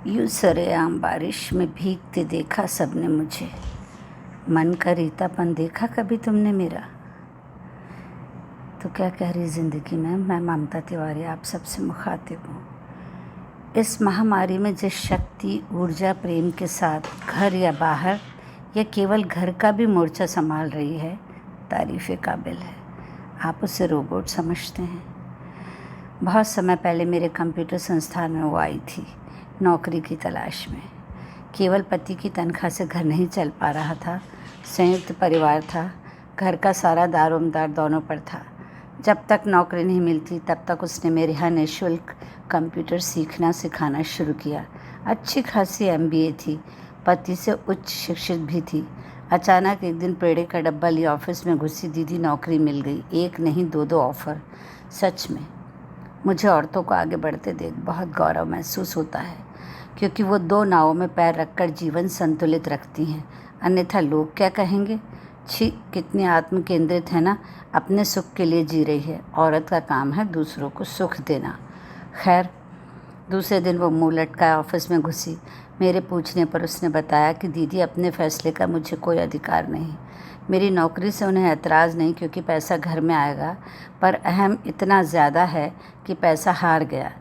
यूँ सरेआम बारिश में भीगते देखा सबने मुझे। मन का रीतापन देखा कभी तुमने मेरा? तो क्या कह रही ज़िंदगी में, मैं ममता तिवारी आप सबसे मुखातिब हूँ। इस महामारी में जिस शक्ति, ऊर्जा, प्रेम के साथ घर या बाहर या केवल घर का भी मोर्चा संभाल रही है, तारीफ़ काबिल है। आप उसे रोबोट समझते हैं। बहुत समय पहले मेरे कंप्यूटर संस्थान में वो आई थी, नौकरी की तलाश में। केवल पति की तनख्वाह से घर नहीं चल पा रहा था। संयुक्त परिवार था, घर का सारा दारोमदार दोनों पर था। जब तक नौकरी नहीं मिलती तब तक उसने मेरे यहाँ निःशुल्क कंप्यूटर सीखना सिखाना शुरू किया। अच्छी खासी MBA थी, पति से उच्च शिक्षित भी थी। अचानक एक दिन पेड़े का डब्बा लिए ऑफिस में घुसी, दीदी नौकरी मिल गई। एक नहीं, दो ऑफ़र। सच में मुझे औरतों को आगे बढ़ते देख बहुत गौरव महसूस होता है, क्योंकि वो 2 नावों में पैर रखकर जीवन संतुलित रखती हैं। अन्यथा लोग क्या कहेंगे? छी, कितनी आत्म केंद्रित है ना, अपने सुख के लिए जी रही है। औरत का काम है दूसरों को सुख देना। खैर, दूसरे दिन वो मुँह लटकाए ऑफिस में घुसी। मेरे पूछने पर उसने बताया कि दीदी, अपने फैसले का मुझे कोई अधिकार नहीं। मेरी नौकरी से उन्हें ऐतराज़ नहीं, क्योंकि पैसा घर में आएगा, पर अहम इतना ज़्यादा है कि पैसा हार गया।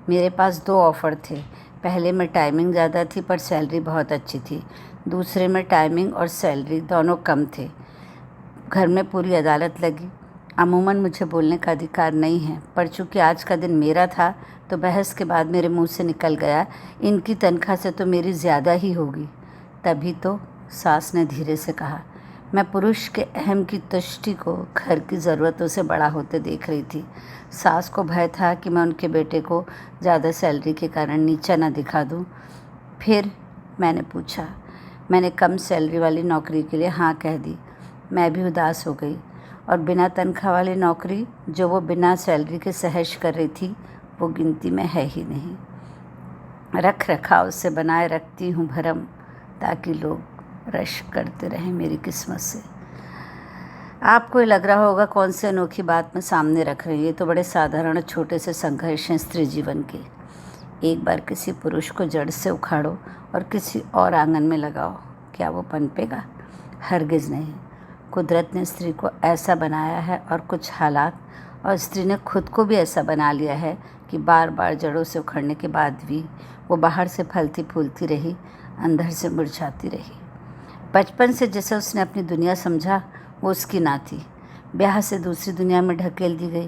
मेरे पास 2 ऑफ़र थे। पहले में टाइमिंग ज़्यादा थी पर सैलरी बहुत अच्छी थी। दूसरे में टाइमिंग और सैलरी दोनों कम थे। घर में पूरी अदालत लगी। अमूमन मुझे बोलने का अधिकार नहीं है, पर चूँकि आज का दिन मेरा था तो बहस के बाद मेरे मुंह से निकल गया, इनकी तनख्वाह से तो मेरी ज़्यादा ही होगी। तभी तो सास ने धीरे से कहा। मैं पुरुष के अहम की तुष्टि को घर की ज़रूरतों से बड़ा होते देख रही थी। सास को भय था कि मैं उनके बेटे को ज़्यादा सैलरी के कारण नीचा न दिखा दूँ। फिर मैंने पूछा। मैंने कम सैलरी वाली नौकरी के लिए हाँ कह दी। मैं भी उदास हो गई, और बिना तनख्वाह वाली नौकरी जो वो बिना सैलरी के सहज कर रही थी, वो गिनती में है ही नहीं। रख रखाव से बनाए रखती हूँ भरम, ताकि लोग रश्क करते रहें मेरी किस्मत से। आपको ये लग रहा होगा कौन सी अनोखी बात मैं सामने रख रही हूँ। ये तो बड़े साधारण छोटे से संघर्ष हैं स्त्री जीवन के। एक बार किसी पुरुष को जड़ से उखाड़ो और किसी और आंगन में लगाओ, क्या वो पनपेगा? हरगिज़ नहीं। कुदरत ने स्त्री को ऐसा बनाया है, और कुछ हालात और स्त्री ने खुद को भी ऐसा बना लिया है कि बार बार जड़ों से उखड़ने के बाद भी वो बाहर से फलती फूलती रही, अंदर से मुरझाती रही। बचपन से जैसे उसने अपनी दुनिया समझा, वो उसकी ना थी। ब्याह से दूसरी दुनिया में ढकेल दी गई।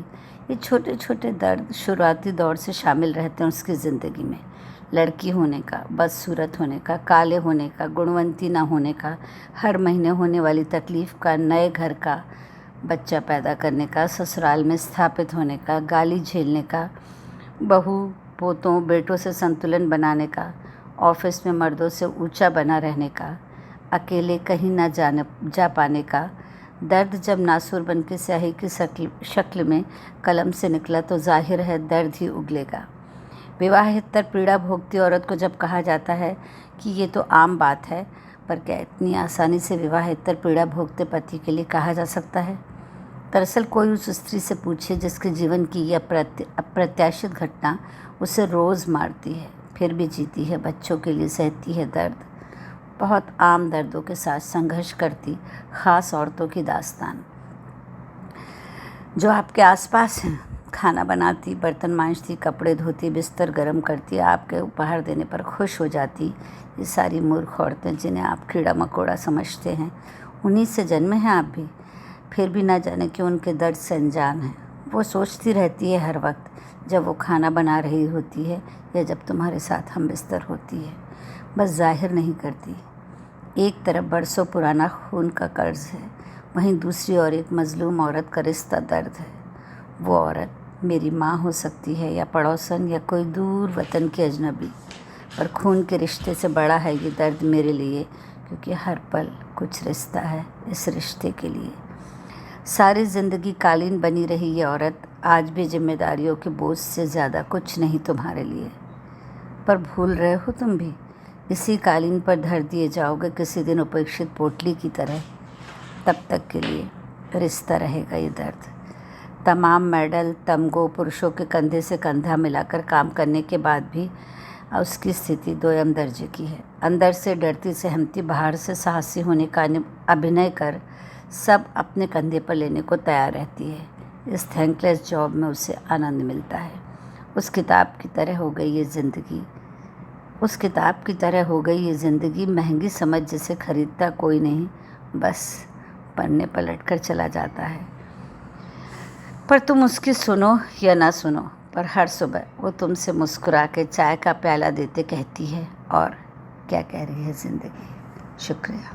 ये छोटे छोटे दर्द शुरुआती दौर से शामिल रहते हैं उसकी ज़िंदगी में। लड़की होने का, बदसूरत होने का, काले होने का, गुणवंती ना होने का, हर महीने होने वाली तकलीफ़ का, नए घर का, बच्चा पैदा करने का, ससुराल में स्थापित होने का, गाली झेलने का, बहू पोतों बेटों से संतुलन बनाने का, ऑफिस में मर्दों से ऊंचा बना रहने का, अकेले कहीं ना जा पाने का। दर्द जब नासूर बन के स्याही की शक्ल में कलम से निकला तो जाहिर है दर्द ही उगलेगा। विवाहेतर पीड़ा भोगती औरत को जब कहा जाता है कि ये तो आम बात है, पर क्या इतनी आसानी से विवाहेतर पीड़ा भोगते पति के लिए कहा जा सकता है? दरअसल कोई उस स्त्री से पूछे जिसके जीवन की यह अप्रत्याशित घटना उसे रोज़ मारती है, फिर भी जीती है, बच्चों के लिए सहती है दर्द। बहुत आम दर्दों के साथ संघर्ष करती ख़ास औरतों की दास्तान, जो आपके आसपास हैं। खाना बनाती, बर्तन मांजती, कपड़े धोती, बिस्तर गर्म करती, आपके उपहार देने पर खुश हो जाती। ये सारी मूर्ख औरतें जिन्हें आप कीड़ा मकोड़ा समझते हैं, उन्हीं से जन्मे हैं आप भी। फिर भी ना जाने क्यों उनके दर्द से अनजान हैं। वो सोचती रहती है हर वक्त, जब वो खाना बना रही होती है या जब तुम्हारे साथ हम बिस्तर होती है, बस जाहिर नहीं करती। एक तरफ बरसों पुराना खून का कर्ज है, वहीं दूसरी ओर एक मजलूम औरत का रिश्ता दर्द है। वो औरत मेरी माँ हो सकती है, या पड़ोसन, या कोई दूर वतन की अजनबी, पर खून के रिश्ते से बड़ा है ये दर्द मेरे लिए, क्योंकि हर पल कुछ रिश्ता है इस रिश्ते के लिए। सारी ज़िंदगी कालीन बनी रही ये औरत आज भी जिम्मेदारियों के बोझ से ज़्यादा कुछ नहीं तुम्हारे लिए। पर भूल रहे हो तुम भी, इसी कालीन पर धर दिए जाओगे किसी दिन उपेक्षित पोटली की तरह। तब तक के लिए रिश्ता रहेगा ये दर्द। तमाम मेडल, तमगो पुरुषों के कंधे से कंधा मिलाकर काम करने के बाद भी और उसकी स्थिति दोयम दर्जे की है। अंदर से डरती सहमती, बाहर से साहसी होने का अभिनय कर सब अपने कंधे पर लेने को तैयार रहती है। इस थैंकलेस जॉब में उसे आनंद मिलता है। उस किताब की तरह हो गई ये ज़िंदगी, महंगी समझ जिसे खरीदता कोई नहीं, बस पन्ने पलट कर चला जाता है। पर तुम उसकी सुनो या ना सुनो, पर हर सुबह वो तुमसे मुस्कुरा के चाय का प्याला देते कहती है, और क्या कह रही है ज़िंदगी। शुक्रिया।